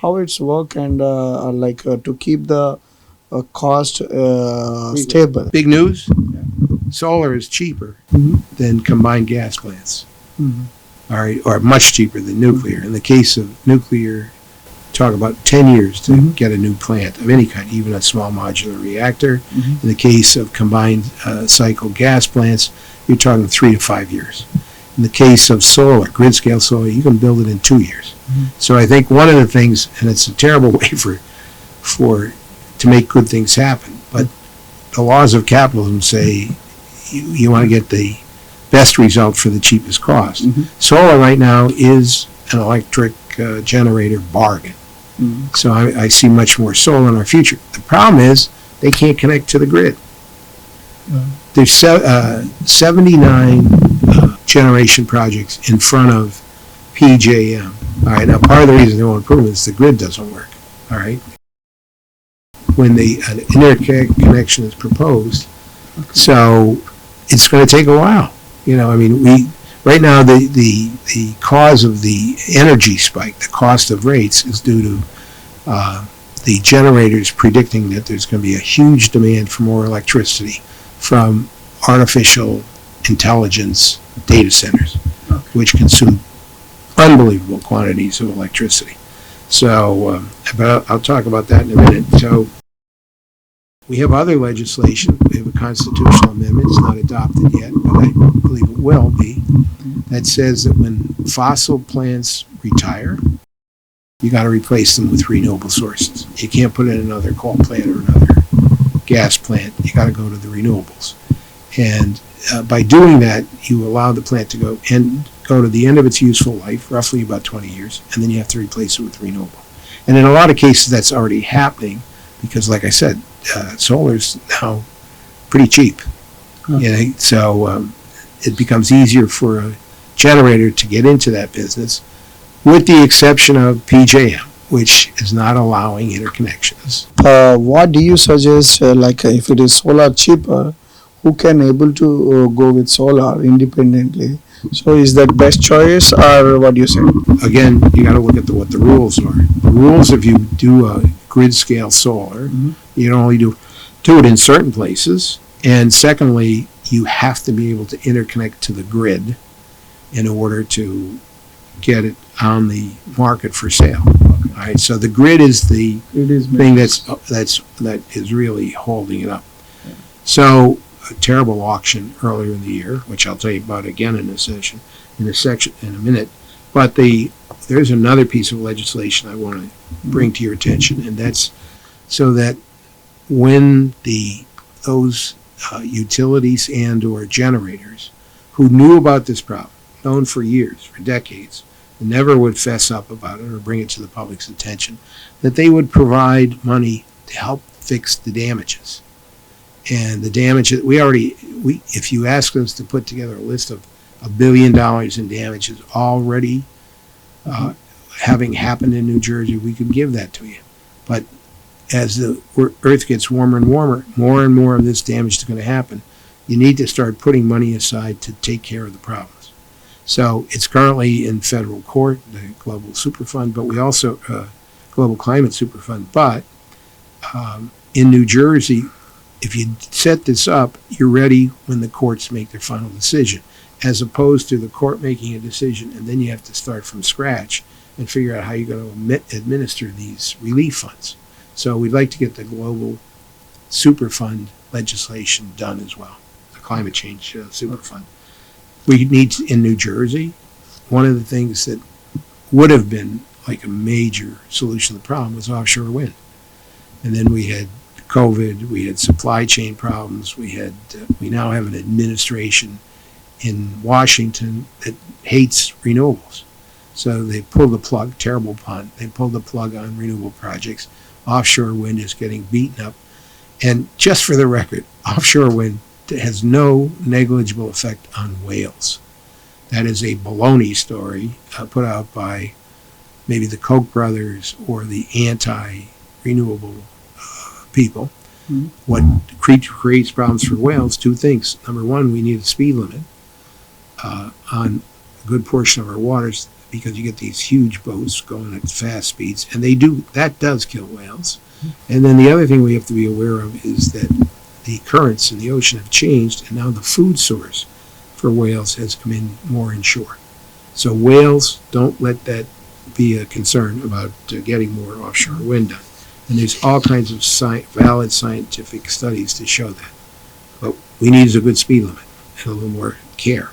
how it's work and to keep the cost stable. Big news, solar is cheaper than combined gas plants. All right, or much cheaper than nuclear. In the case of nuclear, talk about 10 years to get a new plant of any kind, even a small modular reactor. In the case of combined cycle gas plants, you're talking 3 to 5 years. In the case of solar, grid scale solar, you can build it in 2 years. So I think one of the things, and it's a terrible way to make good things happen, but the laws of capitalism say you want to get the best result for the cheapest cost. Solar right now is an electric generator bargain. So I see much more solar in our future. The problem is they can't connect to the grid. There's 79 generation projects in front of PJM. All right, now part of the reason they won't approve it is the grid doesn't work. All right, when an interconnect connection is proposed, so it's going to take a while. I mean, right now the cause of the energy spike, the cost of rates, is due to the generators predicting that there's going to be a huge demand for more electricity from artificial intelligence data centers, which consume unbelievable quantities of electricity. So, but I'll talk about that in a minute. So, we have other legislation. We have a constitutional amendment. It's not adopted yet, but I believe it will be. That says that when fossil plants retire, you got to replace them with renewable sources. You can't put in another coal plant or another gas plant. You got to go to the renewables. And by doing that, you allow the plant to go to the end of its useful life, roughly about 20 years, and then you have to replace it with renewable. And in a lot of cases, that's already happening because, like I said, solar's now pretty cheap. So it becomes easier for a generator to get into that business, with the exception of PJM, which is not allowing interconnections. What do you suggest, if it is solar cheaper, who can able to go with solar independently? So is that best choice, or what do you say? Again, you got to look at what the rules are. The rules, if you do a grid scale solar, you don't only do it in certain places, and secondly, you have to be able to interconnect to the grid in order to get it on the market for sale. All right, so the grid is the thing that is really holding it up. So a terrible auction earlier in the year, which I'll tell you about again in a minute. But there's another piece of legislation I want to bring to your attention, and that's so that when those utilities and/or generators who knew about this problem, known for years, for decades, and never would fess up about it or bring it to the public's attention, that they would provide money to help fix the damages. And the damages, if you ask us to put together a list of $1 billion in damages already having happened in New Jersey, we could give that to you. But as the earth gets warmer and warmer, more and more of this damage is going to happen. You need to start putting money aside to take care of the problems. So it's currently in federal court, the Global Superfund, but we also, Global Climate Superfund. But in New Jersey, if you set this up, you're ready when the courts make their final decision, as opposed to the court making a decision and then you have to start from scratch and figure out how you're going to administer these relief funds. So we'd like to get the Global Superfund legislation done as well, the Climate Change Superfund. We need, in New Jersey, one of the things that would have been like a major solution to the problem was offshore wind. And then we had COVID, we had supply chain problems, we now have an administration in Washington that hates renewables. So they pulled the plug, terrible pun, they pulled the plug on renewable projects. Offshore wind is getting beaten up. And just for the record, offshore wind has no negligible effect on whales. That is a baloney story put out by maybe the Koch brothers or the anti-renewable people. What creates problems for whales? Two things. Number one, we need a speed limit on a good portion of our waters because you get these huge boats going at fast speeds, and that does kill whales. And then the other thing we have to be aware of is that the currents in the ocean have changed, and now the food source for whales has come in more inshore. So whales, don't let that be a concern about getting more offshore wind done. And there's all kinds of valid scientific studies to show that. But we need a good speed limit and a little more care.